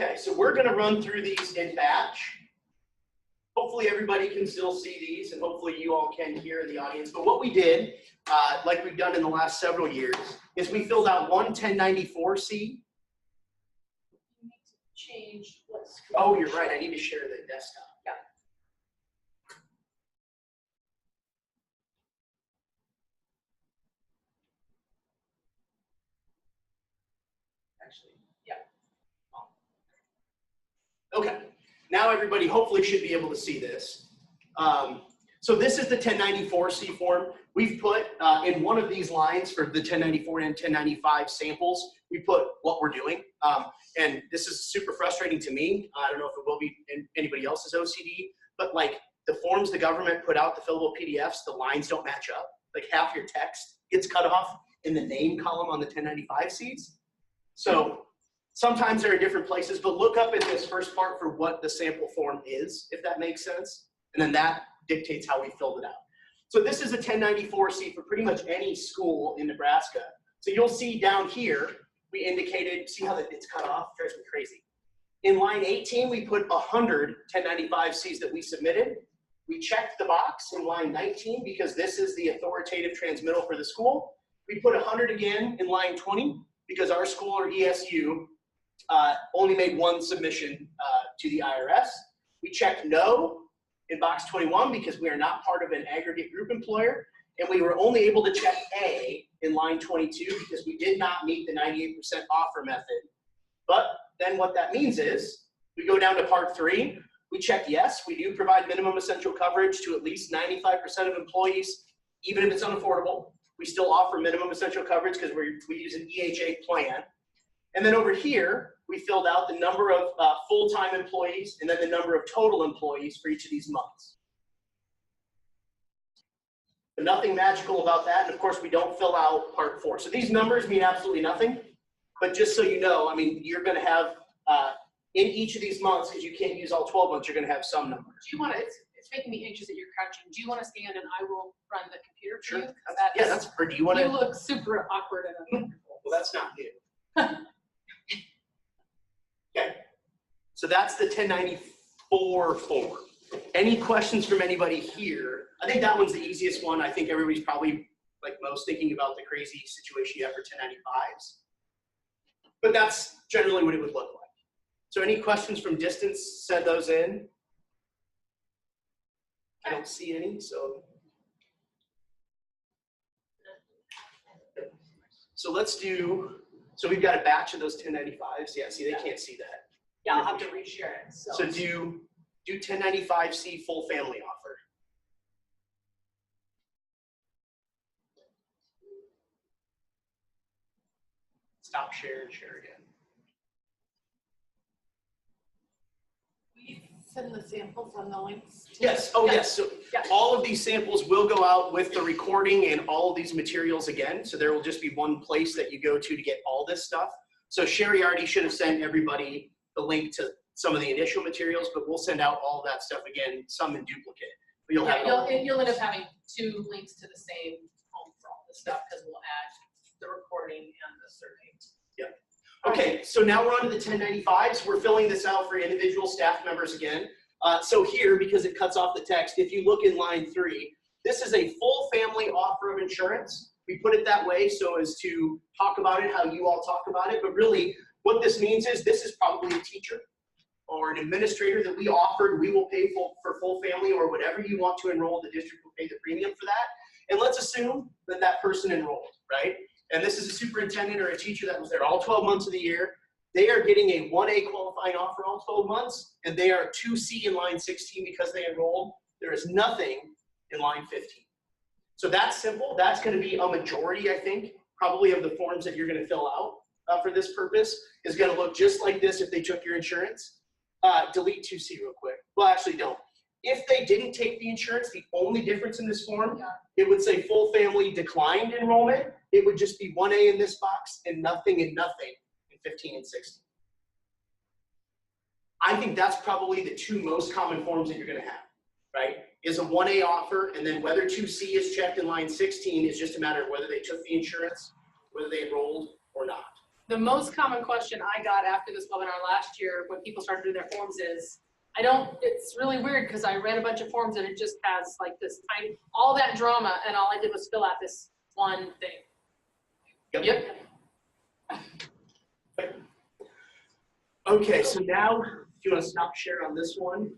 Okay, so we're going to run through these in batch. Hopefully everybody can still see these, and hopefully you all can hear in the audience. But what we did, like we've done in the last several years, is we filled out one 1094C. You need to change what screen. Oh, you're right. I need to share the desktop. Yeah. Actually, yeah. Okay. Now everybody hopefully should be able to see this. So this is the 1094C form. We've put in one of these lines for the 1094 and 1095 samples, we put what we're doing. And this is super frustrating to me. I don't know if it will be in anybody else's OCD, but like the forms the government put out, the fillable PDFs, the lines don't match up. Like half your text gets cut off in the name column on the 1095 seats. So sometimes they're in different places, but look up in this first part for what the sample form is, if that makes sense. And then that dictates how we filled it out. So this is a 1094C for pretty much any school in Nebraska. So you'll see down here, we indicated, see how it's cut off? Drives me crazy. In line 18, we put 100 1095Cs that we submitted. We checked the box in line 19 because this is the authoritative transmittal for the school. We put 100 again in line 20 because our school or ESU only made one submission to the IRS. We checked no in box 21 because we are not part of an aggregate group employer, and we were only able to check A in line 22 because we did not meet the 98% offer method. But then what that means is we go down to part 3, we check yes, we do provide minimum essential coverage to at least 95% of employees, even if it's unaffordable. We still offer minimum essential coverage because we use an EHA plan. And then over here, we filled out the number of full-time employees and then the number of total employees for each of these months. But nothing magical about that. And of course, we don't fill out part 4. So these numbers mean absolutely nothing. But just so you know, I mean, you're going to have, in each of these months, because you can't use all 12 months, you're going to have some numbers. Do you want to, it's making me anxious that you're crouching. Do you want to stand and I will run the computer for Sure. you? Yeah, that's, or do you want to? You look super awkward and uncomfortable. Well, that's not new. Okay, so that's the 1094 form. Any questions from anybody here? I think that one's the easiest one. I think everybody's probably, like most, thinking about the crazy situation you have for 1095s. But that's generally what it would look like. So any questions from distance, send those in. I don't see any, so. So let's do, so we've got a batch of those 1095s. Yeah, see, they can't see that. Yeah, I'll have to reshare it. So do 1095C full family offer. Stop share and share again. We send the samples on the links. Yes. Oh, yes. So all of these samples will go out with the recording and all of these materials again. So there will just be one place that you go to get all this stuff. So Sherry already should have sent everybody the link to some of the initial materials, but we'll send out all of that stuff again, some in duplicate. But you'll end up having 2 links to the same home for all this stuff because we'll add the recording and the survey. Yeah. Okay, so now we're on to the 1095s. We're filling this out for individual staff members again. So here, because it cuts off the text, if you look in line 3, this is a full family offer of insurance. We put it that way so as to talk about it how you all talk about it, but really what this means is this is probably a teacher or an administrator that we offered. We will pay for full family or whatever you want to enroll. The district will pay the premium for that. And let's assume that that person enrolled, right? And this is a superintendent or a teacher that was there all 12 months of the year. They are getting a 1A qualifying offer all 12 months, and they are 2C in line 16 because they enrolled. There is nothing in line 15. So that's simple. That's going to be a majority, I think, probably of the forms that you're going to fill out for this purpose is going to look just like this if they took your insurance. Delete 2C real quick. Well, actually don't. If they didn't take the insurance, the only difference in this form, it would say full family declined enrollment. It would just be 1A in this box and nothing in 15 and 16. I think that's probably the 2 most common forms that you're going to have, right? Is a 1A offer, and then whether 2C is checked in line 16 is just a matter of whether they took the insurance, whether they enrolled or not. The most common question I got after this webinar last year when people started doing their forms is, it's really weird because I ran a bunch of forms and it just has like this tiny, all that drama, and all I did was fill out this one thing. Yep. Okay, so now, if you want to stop share on this one,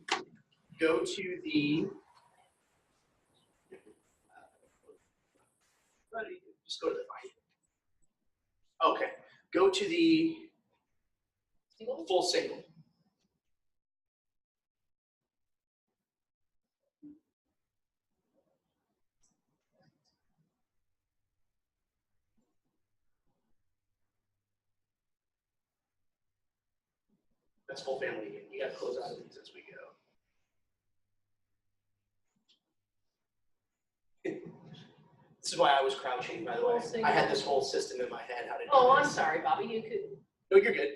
go to the, just go to the find. Okay, go to the full single. That's full family again. You got to close out of these as we go. This is why I was crouching, by the way. I had this whole system in my head how to do I'm this. sorry, Bobby. You could. No, you're good.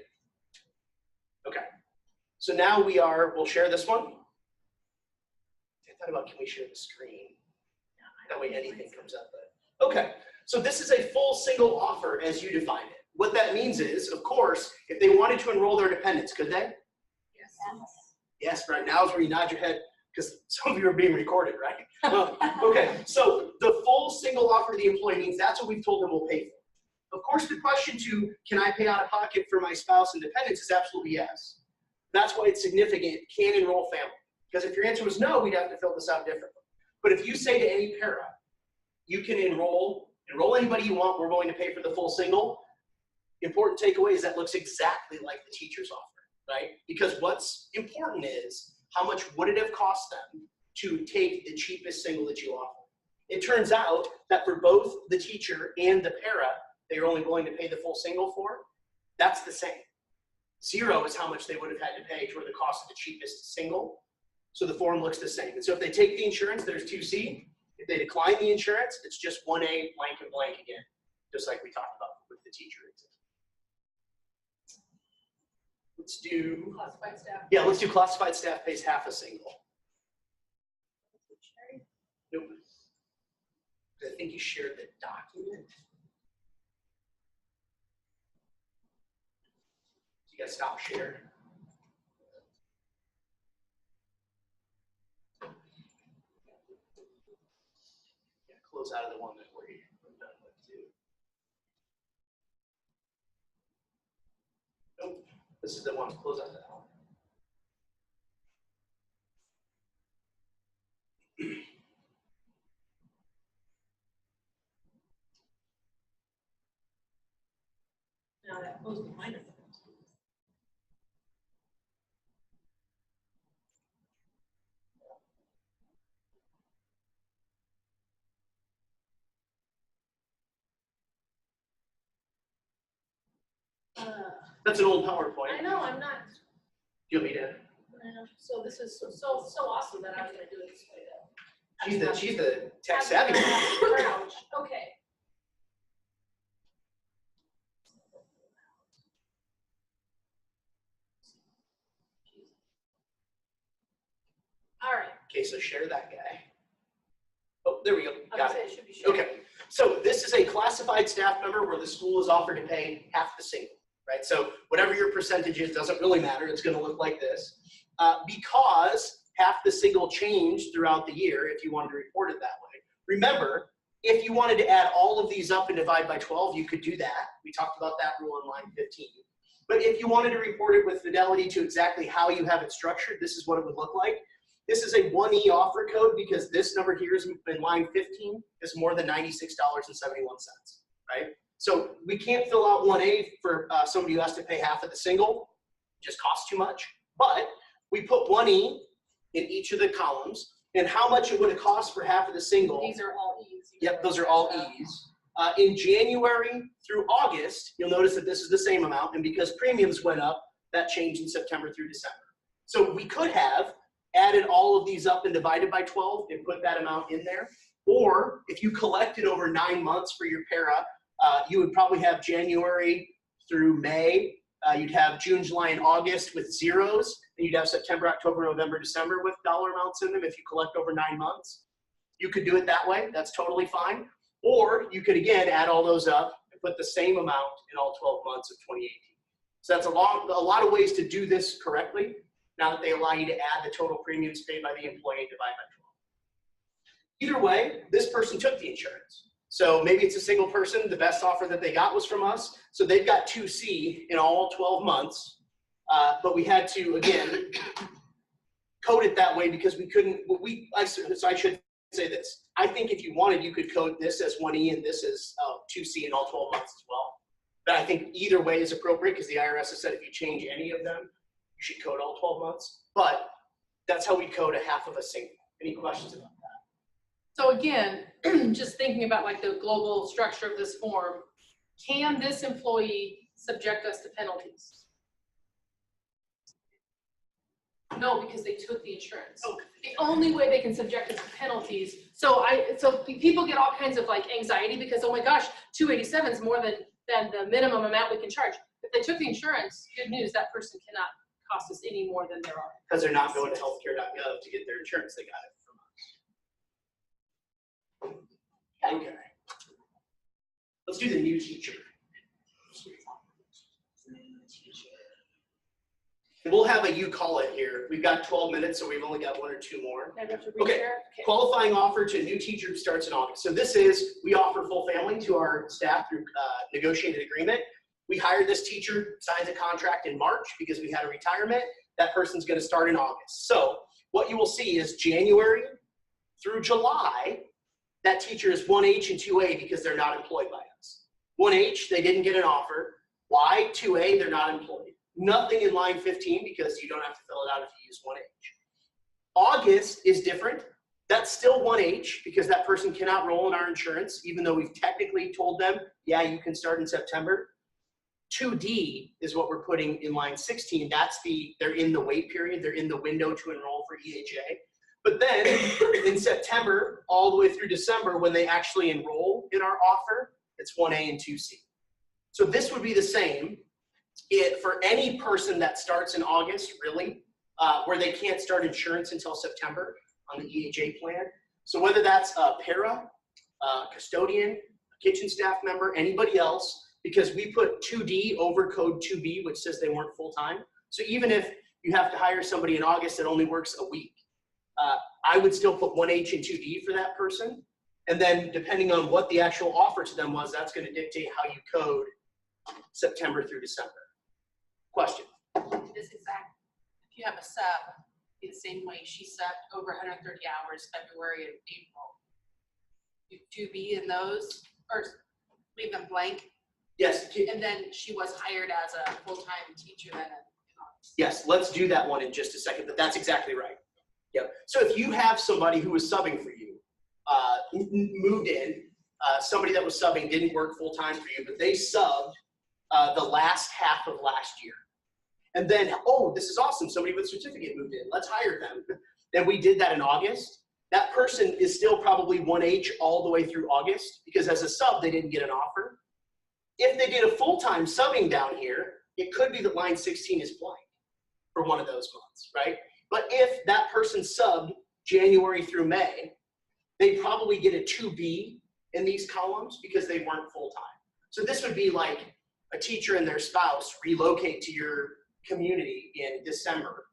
Okay. So now we'll share this one. I thought about, can we share the screen? That way anything comes up. But okay. So this is a full single offer as you define it. What that means is, of course, if they wanted to enroll their dependents, could they? Yes. Yes, right. Now is where you nod your head, because some of you are being recorded, right? Okay, so the full single offer to the employee means that's what we've told them we'll pay for. Of course, the question to, can I pay out of pocket for my spouse and dependents, is absolutely yes. That's why it's significant, can enroll family. Because if your answer was no, we'd have to fill this out differently. But if you say to any para, you can enroll anybody you want, we're going to pay for the full single, important takeaway is that looks exactly like the teacher's offer, right? Because what's important is, how much would it have cost them to take the cheapest single that you offer? It turns out that for both the teacher and the para, they're only willing to pay the full single for. That's the same. 0 is how much they would have had to pay toward the cost of the cheapest single. So the form looks the same. And so if they take the insurance, there's 2C. If they decline the insurance, it's just 1A blank and blank again, just like we talked about with the teacher exam. Let's do Classified staff. Yeah, let's do classified staff pays half a single. Nope. I think you shared the document. You gotta stop share. Yeah, close out of the one that we're done with too. Nope. This is the one. Close out that one. Now that closed the minor. That's an old PowerPoint. I know, I'm not. Do you want me to? So this is so awesome that I'm gonna do it this way though. She's the tech savvy one. Ouch. Okay. All right. Okay, so share that guy. Oh, there we go. I Got would say it. it should be shared. Okay, so this is a classified staff member where the school is offered to pay half the single, right? So whatever your percentage is doesn't really matter. It's going to look like this. Because half the single changed throughout the year if you wanted to report it that way. Remember, if you wanted to add all of these up and divide by 12, you could do that. We talked about that rule in line 15. But if you wanted to report it with fidelity to exactly how you have it structured, this is what it would look like. This is a 1E offer code because this number here is in line 15 is more than $96.71, right? So we can't fill out 1A for somebody who has to pay half of the single, it just costs too much. But we put 1E in each of the columns and how much it would have cost for half of the single. These are all E's. Yep, those are all E's. In January through August, you'll notice that this is the same amount, and because premiums went up, that changed in September through December. So we could have added all of these up and divided by 12 and put that amount in there. Or if you collected over 9 months for your para, you would probably have January through May. You'd have June, July, and August with zeros, and you'd have September, October, November, December with dollar amounts in them if you collect over 9 months. You could do it that way. That's totally fine. Or you could, again, add all those up and put the same amount in all 12 months of 2018. So that's a lot of ways to do this correctly, now that they allow you to add the total premiums paid by the employee and divide by 12. Either way, this person took the insurance. So maybe it's a single person, the best offer that they got was from us, so they've got 2C in all 12 months, but we had to, again, code it that way because we couldn't, so I should say this. I think if you wanted, you could code this as 1E and this as 2C in all 12 months as well. But I think either way is appropriate because the IRS has said if you change any of them, you should code all 12 months. But that's how we code a half of a single. Any questions about that? So again, just thinking about like the global structure of this form, can this employee subject us to penalties? No, because they took the insurance. Okay. The only way they can subject us to penalties. So people get all kinds of like anxiety because, oh my gosh, 287 is more than the minimum amount we can charge. If they took the insurance, good news, that person cannot cost us any more than there are. Because they're not going to healthcare.gov to get their insurance. They got it from us. Okay. Let's do the new teacher. We'll have a you call it here. We've got 12 minutes, so we've only got 1 or 2 more. Okay. Qualifying offer to a new teacher who starts in August. So this is, we offer full family to our staff through negotiated agreement. We hired this teacher, signs a contract in March because we had a retirement. That person's going to start in August. So what you will see is January through July, that teacher is 1H and 2A because they're not employed by us. 1H, they didn't get an offer. Why? 2A, they're not employed. Nothing in line 15 because you don't have to fill it out if you use 1H. August is different. That's still 1H because that person cannot roll in our insurance, even though we've technically told them, yeah, you can start in September. 2D is what we're putting in line 16. They're in the wait period. They're in the window to enroll for EHA. But then in September, all the way through December, when they actually enroll in our offer, it's 1A and 2C. So this would be the same. For any person that starts in August, really, where they can't start insurance until September on the EHA plan. So whether that's a para, custodian, a kitchen staff member, anybody else, because we put 2D over code 2B, which says they weren't full-time. So even if you have to hire somebody in August that only works a week, I would still put 1H and 2D for that person. And then depending on what the actual offer to them was, that's going to dictate how you code September through December. Question? This exact, if you have a sub, the same way she subbed over 130 hours February and April. You 2B in those, or leave them blank? Yes. And then she was hired as a full-time teacher then in August. Yes, let's do that one in just a second, but that's exactly right. Yep. So if you have somebody who was subbing for you, moved in, somebody that was subbing didn't work full-time for you, but they subbed the last half of last year. And then, oh, this is awesome, somebody with a certificate moved in, let's hire them. Then we did that in August. That person is still probably 1H all the way through August because as a sub, they didn't get an offer. If they did a full-time subbing down here, it could be that line 16 is blank for one of those months, right? But if that person subbed January through May, they probably get a 2B in these columns because they weren't full-time. So this would be like a teacher and their spouse relocate to your community in December.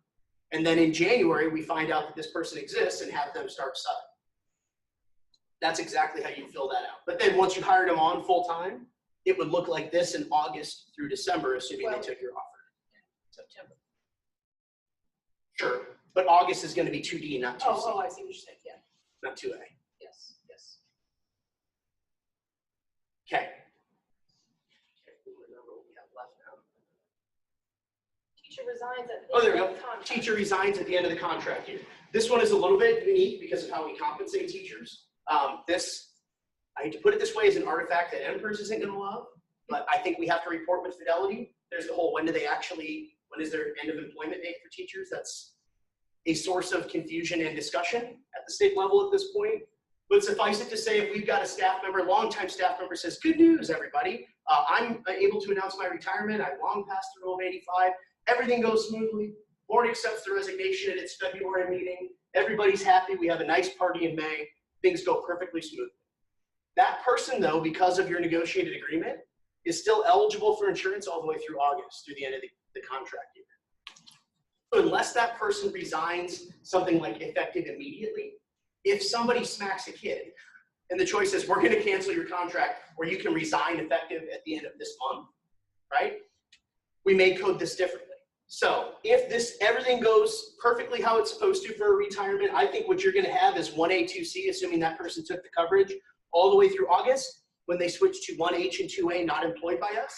And then in January, we find out that this person exists and have them start subbing. That's exactly how you fill that out. But then once you hired them on full-time, it would look like this in August through December, assuming they took your offer. September. Sure, but August is going to be 2D, not 2C. Oh, I see what you're saying, yeah. Not 2A. Yes, yes. Okay. Teacher resigns at the Oh, there we end go. of the contract. Teacher resigns at the end of the contract year. This one is a little bit unique because of how we compensate teachers. I hate to put it this way, is an artifact that MPERS isn't going to love, but I think we have to report with fidelity. There's the whole when is their end of employment date for teachers? That's a source of confusion and discussion at the state level at this point. But suffice it to say, if we've got a staff member, longtime staff member says, good news, everybody. I'm able to announce my retirement. I've long passed the rule of 85. Everything goes smoothly. Board accepts the resignation at its February meeting. Everybody's happy. We have a nice party in May. Things go perfectly smoothly. That person, though, because of your negotiated agreement, is still eligible for insurance all the way through August, through the end of the contract year. So unless that person resigns something like effective immediately, if somebody smacks a kid, and the choice is we're going to cancel your contract or you can resign effective at the end of this month, right? We may code this differently. So if everything goes perfectly how it's supposed to for a retirement, I think what you're going to have is 1A, 2C, assuming that person took the coverage all the way through August, when they switch to 1H and 2A not employed by us.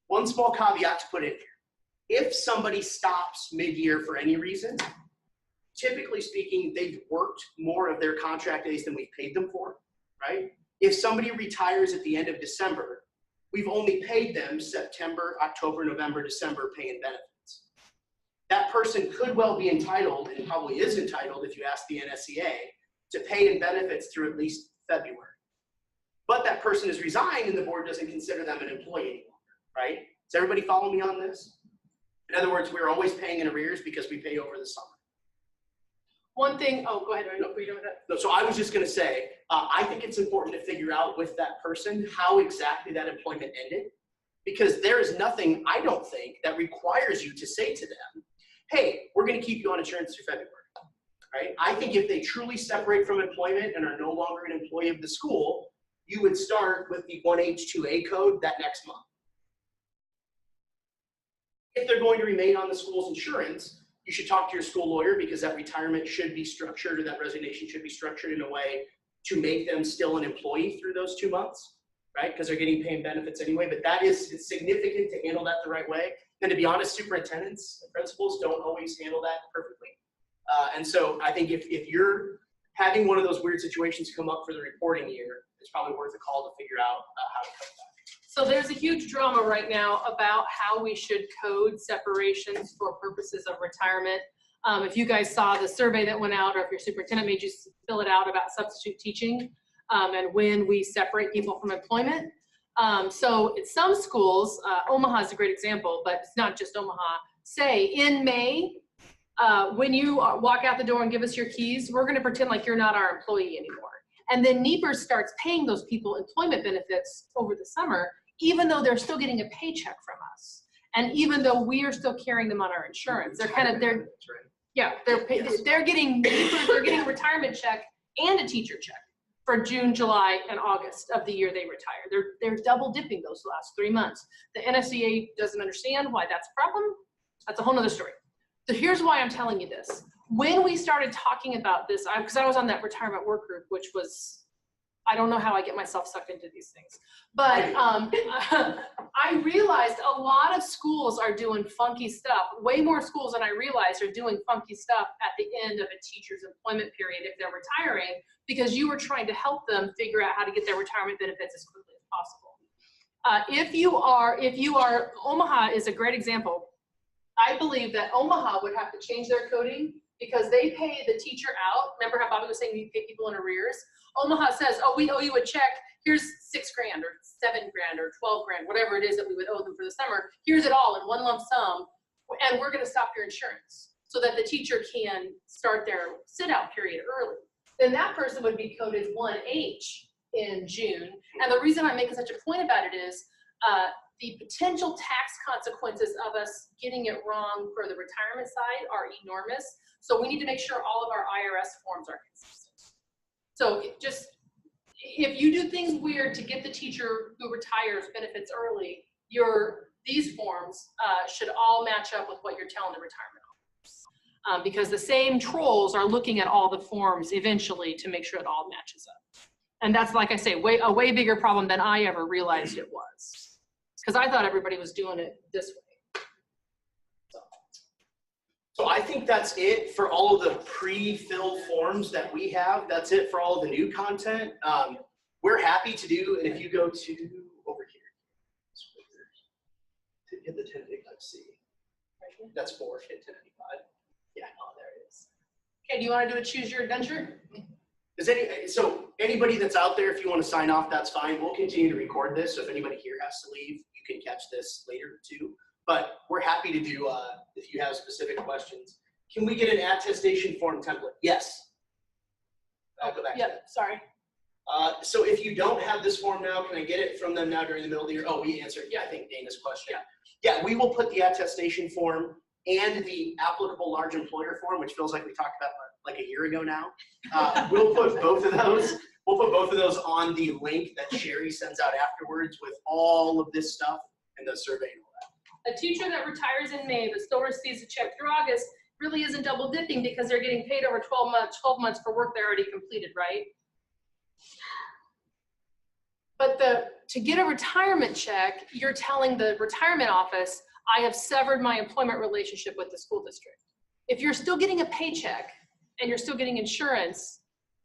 One small caveat to put in here. If somebody stops mid-year for any reason, typically speaking, they've worked more of their contract days than we've paid them for, right? If somebody retires at the end of December, we've only paid them September, October, November, December pay and benefits. That person could well be entitled, and probably is entitled if you ask the NSEA, to pay and benefits through at least February. But that person has resigned and the board doesn't consider them an employee any longer, right? Does everybody follow me on this? In other words, we're always paying in arrears because we pay over the summer. One thing, oh, go ahead. No, so I was just going to say, I think it's important to figure out with that person how exactly that employment ended, because there is nothing, I don't think, that requires you to say to them, hey, we're going to keep you on insurance through February, right? I think if they truly separate from employment and are no longer an employee of the school, you would start with the 1H2A code that next month. If they're going to remain on the school's insurance, you should talk to your school lawyer, because that retirement should be structured, or that resignation should be structured in a way to make them still an employee through those 2 months, right? Because they're getting paid benefits anyway, but it's significant to handle that the right way. And to be honest, superintendents and principals don't always handle that perfectly. And so I think if you're having one of those weird situations come up for the reporting year, it's probably worth a call to figure out how to cut that. So there's a huge drama right now about how we should code separations for purposes of retirement. If you guys saw the survey that went out, or if your superintendent made you fill it out about substitute teaching and when we separate people from employment. So in some schools, Omaha is a great example, but it's not just Omaha. Say in May, when you walk out the door and give us your keys, we're going to pretend like you're not our employee anymore. And then NEPR starts paying those people employment benefits over the summer, even though they're still getting a paycheck from us. And even though we are still carrying them on our insurance, they're getting a retirement check and a teacher check for June, July, and August of the year they retire. They're double dipping those last 3 months. The NSEA doesn't understand why that's a problem. That's a whole nother story. So here's why I'm telling you this. When we started talking about this, because I was on that retirement work group, which was, I don't know how I get myself sucked into these things, but I realized a lot of schools are doing funky stuff. Way more schools than I realized are doing funky stuff at the end of a teacher's employment period if they're retiring, because you were trying to help them figure out how to get their retirement benefits as quickly as possible. If you are, Omaha is a great example. I believe that Omaha would have to change their coding, because they pay the teacher out. Remember how Bobby was saying we pay people in arrears? Omaha says, oh, we owe you a check. Here's $6 grand or $7 grand or 12 grand, whatever it is that we would owe them for the summer. Here's it all in one lump sum, and we're going to stop your insurance so that the teacher can start their sit-out period early. Then that person would be coded 1H in June. And the reason I'm making such a point about it is the potential tax consequences of us getting it wrong for the retirement side are enormous. So we need to make sure all of our IRS forms are consistent. So if you do things weird to get the teacher who retires benefits early, these forms should all match up with what you're telling the retirement office. Because the same trolls are looking at all the forms eventually to make sure it all matches up. And that's, like I say, a way bigger problem than I ever realized it was. Because I thought everybody was doing it this way. So I think that's it for all of the pre-filled forms that we have. That's it for all of the new content. We're happy to do, and if you go to over here, to hit the 1095C. That's 4, hit 1095. Yeah, oh, there it is. Okay, do you want to do a choose your adventure? So anybody that's out there, if you want to sign off, that's fine. We'll continue to record this. So if anybody here has to leave, you can catch this later too. But we're happy to do, if you have specific questions. Can we get an attestation form template? Yes. I'll go back to that. Sorry. So if you don't have this form now, can I get it from them now during the middle of the year? Oh, we answered, yeah, I think Dana's question. Yeah, we will put the attestation form and the applicable large employer form, which feels like we talked about like a year ago now. We'll put both of those. We'll put both of those on the link that Sherry sends out afterwards with all of this stuff and the survey and all that. A teacher that retires in May but still receives a check through August really isn't double dipping because they're getting paid over 12 months for work they already completed, right? But to get a retirement check, you're telling the retirement office, I have severed my employment relationship with the school district. If you're still getting a paycheck and you're still getting insurance,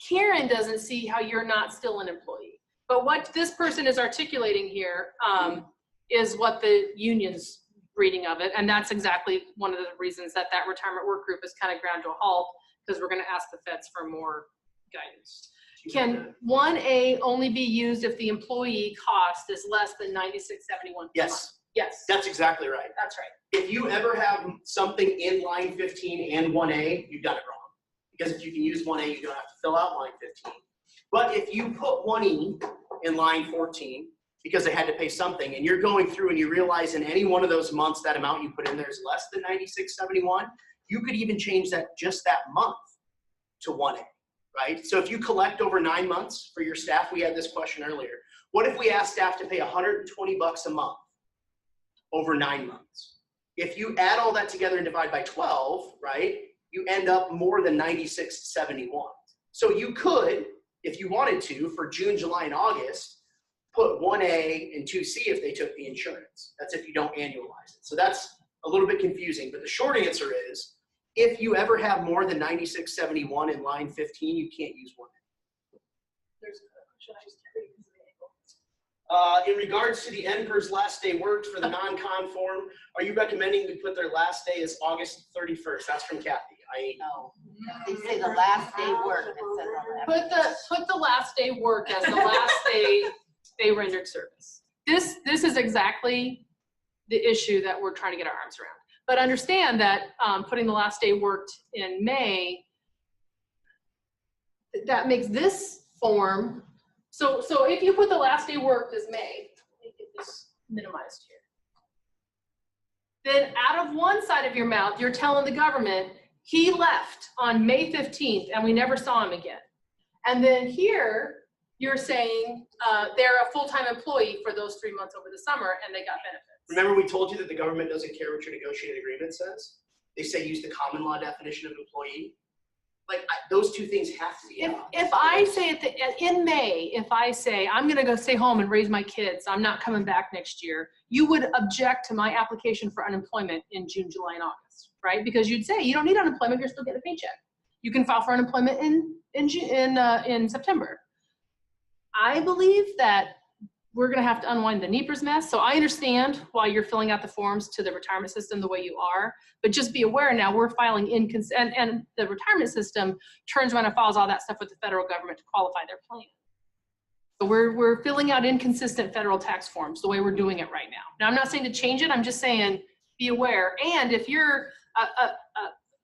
Karen doesn't see how you're not still an employee. But what this person is articulating here is what the union's reading of it. And that's exactly one of the reasons that retirement work group is kind of ground to a halt, because we're going to ask the feds for more guidance. Can 1A only be used if the employee cost is less than $96.71? Yes. Yes. That's exactly right. That's right. If you ever have something in line 15 and 1A, you've done it wrong. Because if you can use 1A, you don't have to fill out line 15. But if you put 1E in line 14, because they had to pay something, and you're going through and you realize in any one of those months that amount you put in there is less than $96.71, you could even change that just that month to 1A, right? So if you collect over 9 months for your staff, we had this question earlier. What if we asked staff to pay $120 a month over 9 months? If you add all that together and divide by 12, right, you end up more than $96.71. So you could, if you wanted to, for June, July, and August, put 1A and 2C if they took the insurance. That's if you don't annualize it. So that's a little bit confusing, but the short answer is, if you ever have more than 96.71 in line 15, you can't use 1A. There's a question I just can't read because of the angle. In regards to the NPERS last day worked for the non-con form, are you recommending we put their last day as August 31st? That's from Kathy. No, they say the last day work, and it says on that. Put the last day work as the last day they rendered service. This is exactly the issue that we're trying to get our arms around. But understand that putting the last day worked in May, that makes this form, so if you put the last day worked as May, let me get this minimized here. Then out of one side of your mouth, you're telling the government, he left on May 15th and we never saw him again. And then here, you're saying they're a full-time employee for those 3 months over the summer and they got benefits. Remember we told you that the government doesn't care what your negotiated agreement says? They say use the common law definition of employee. Like those two things have to be If I say in May, if I say I'm gonna go stay home and raise my kids, I'm not coming back next year, you would object to my application for unemployment in June, July, and August, right? Because you'd say you don't need unemployment, you're still getting a paycheck. You can file for unemployment in September. I believe that we're going to have to unwind the NEPRS mess. So I understand why you're filling out the forms to the retirement system the way you are, but just be aware now we're filing and the retirement system turns around and files all that stuff with the federal government to qualify their plan. So we're filling out inconsistent federal tax forms the way we're doing it right now. Now I'm not saying to change it. I'm just saying be aware. And if you're,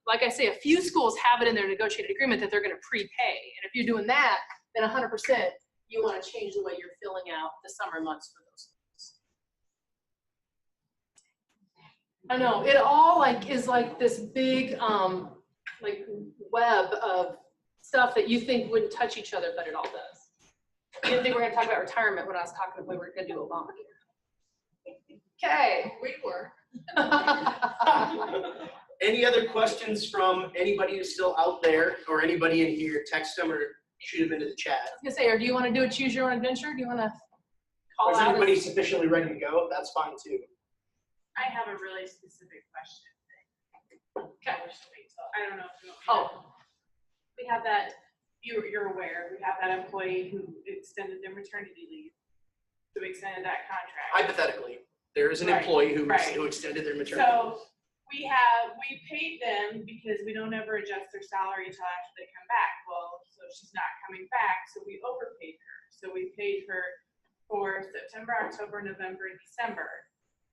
like I say, a few schools have it in their negotiated agreement that they're going to prepay. And if you're doing that, then 100%. You want to change the way you're filling out the summer months for those things. I know, it all is like this big like web of stuff that you think wouldn't touch each other, but it all does. I didn't think we were going to talk about retirement when I was talking about we were going to do Obamacare. Okay. We were. Any other questions from anybody who's still out there or anybody in here? Text them or shoot them into the chat. I was gonna say, or do you want to do a choose your own adventure? Do you want to call Or is out? everybody sufficiently ready to go? That's fine too. I have a really specific question. Okay. I don't know if you want me to- We have that, you're aware, we have that employee who extended their maternity leave, who extended that contract. Hypothetically, there is an Right, employee who right. extended their maternity leave. So we paid them because we don't ever adjust their salary until after they come back. Well, so she's not coming back, so we overpaid her. So we paid her for September, October, November, and December.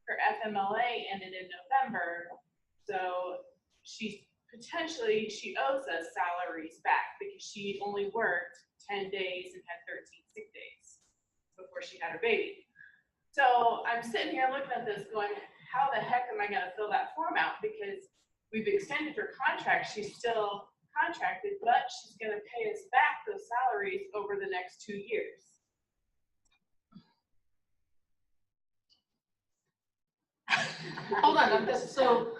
Her FMLA ended in November, so she owes us salaries back because she only worked 10 days and had 13 sick days before she had her baby. So I'm sitting here looking at this going, how the heck am I gonna fill that form out? Because we've extended her contract, she's still contracted, but she's gonna pay us back those salaries over the next 2 years. Hold on, I'm just, so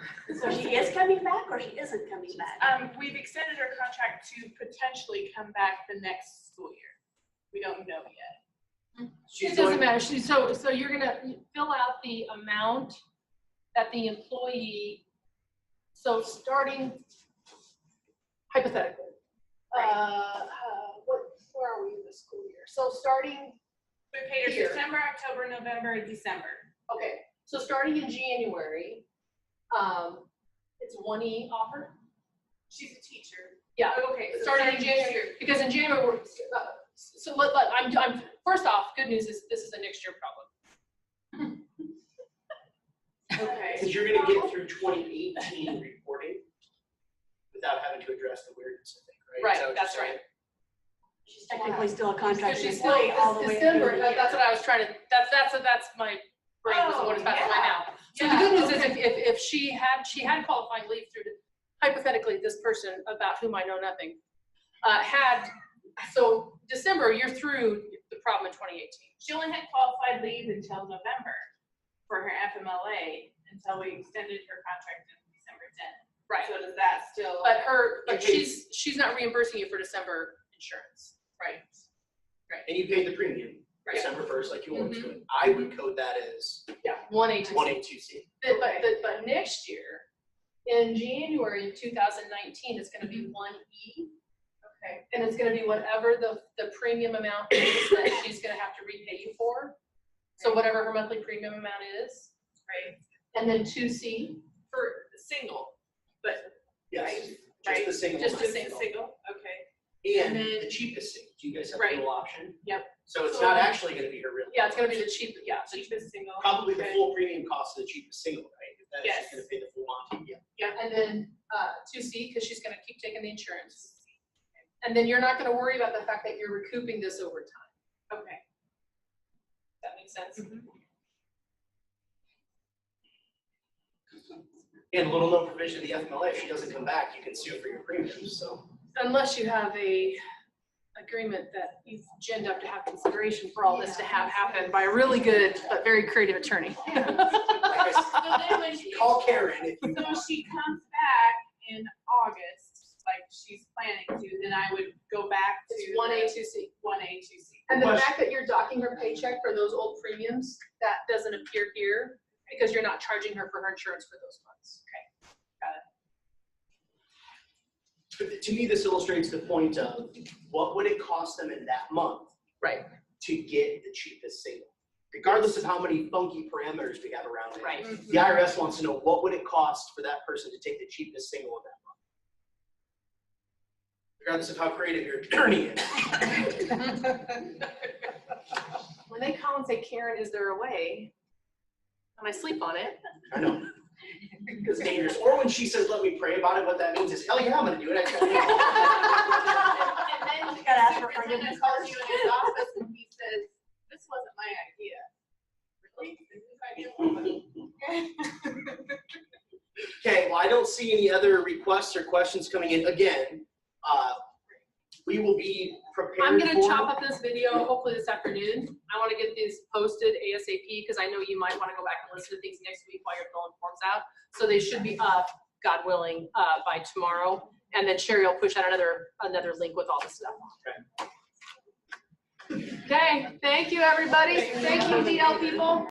she is coming back or she isn't coming back? We've extended her contract to potentially come back the next school year. We don't know yet. it doesn't matter. So you're gonna fill out the amount that the employee, so starting hypothetically, where are we in the school year? So starting, We paid her Here. September, October, November, and December. okay, so starting in January, it's 1E offer? She's a teacher. Yeah, Okay, so starting in January, because in January, we're, I'm, first off, good news is this is a next year problem. Okay. Because you're gonna get through 2018 reporting without having to address the weirdness, I think, right? Is that Right, what that's you're right. She's technically still a Because contracted she's still, employee all the way through December, the year. that's what I was trying to, that's my brain was what it's about to find out. So the good news is if she had qualifying leave through, hypothetically, this person about whom I know nothing, so December, you're through the problem in 2018. She only had qualified leave until November for her FMLA until we extended her contract in December 10th. Right. So does that still? But she's not reimbursing you for December insurance. Right. And you paid the premium Right. December 1st, like you wanted to. I would code that as Yeah, 1A, 2C. 1A2C. But next year, in January of 2019, it's gonna be 1E. Okay. And it's gonna be whatever the premium amount is that she's gonna have to repay you for. So whatever her monthly premium amount is. Right. And then 2C, For single, but. Yes, Right. just the single. Just one. the single. Single, okay. And And then- the cheapest single. Do you guys have Right. a little option? Yep. So it's So- not actually gonna be her real. yeah, it's gonna be the cheap, yeah. Cheapest single. Probably the Okay. full premium cost of the cheapest single, right? If that is Yes. gonna pay the full monty, yeah. And then 2C, because she's gonna keep taking the insurance. And then you're not gonna worry about the fact that you're recouping this over time. Okay. Does that make sense? And a little known provision of the FMLA, if she doesn't come back, you can sue for your premiums, so. Unless you have a agreement that you've ginned up to have consideration for all this to have happen by a really good but very creative attorney. Like I So then when said, she, call Karen if you so want. she comes back in August, like she's planning to, then I would go back to. It's 1A, 2C. 1A, 2C. And the Question. fact that you're docking her paycheck for those old premiums, that doesn't appear here because you're not charging her for her insurance for those months. To me, this illustrates the point of what would it cost them in that month Right. to get the cheapest single? Regardless of how many funky parameters we have around it. Right. The IRS wants to know what would it cost for that person to take the cheapest single in that month? Regardless of how creative your attorney is. When they call and say, Karen, is there a way? And I sleep on it. I know. It's dangerous. Or when she says, let me pray about it, what that means is, hell yeah, I'm gonna do it. And then You gotta ask for the forgiveness superintendent calls first. you in his office and he says, this wasn't my idea. Really? This idea? Okay, well, I don't see any other requests or questions coming in. Again, we will be prepared I'm gonna for- chop up this video hopefully this afternoon. I wanna get these posted ASAP because I know you might wanna go back and listen to things next week while you're filling forms out. So they should be up, God willing, by tomorrow. And then Sherry will push out another link with all the stuff. Okay, thank you, everybody. Thank you, DL people.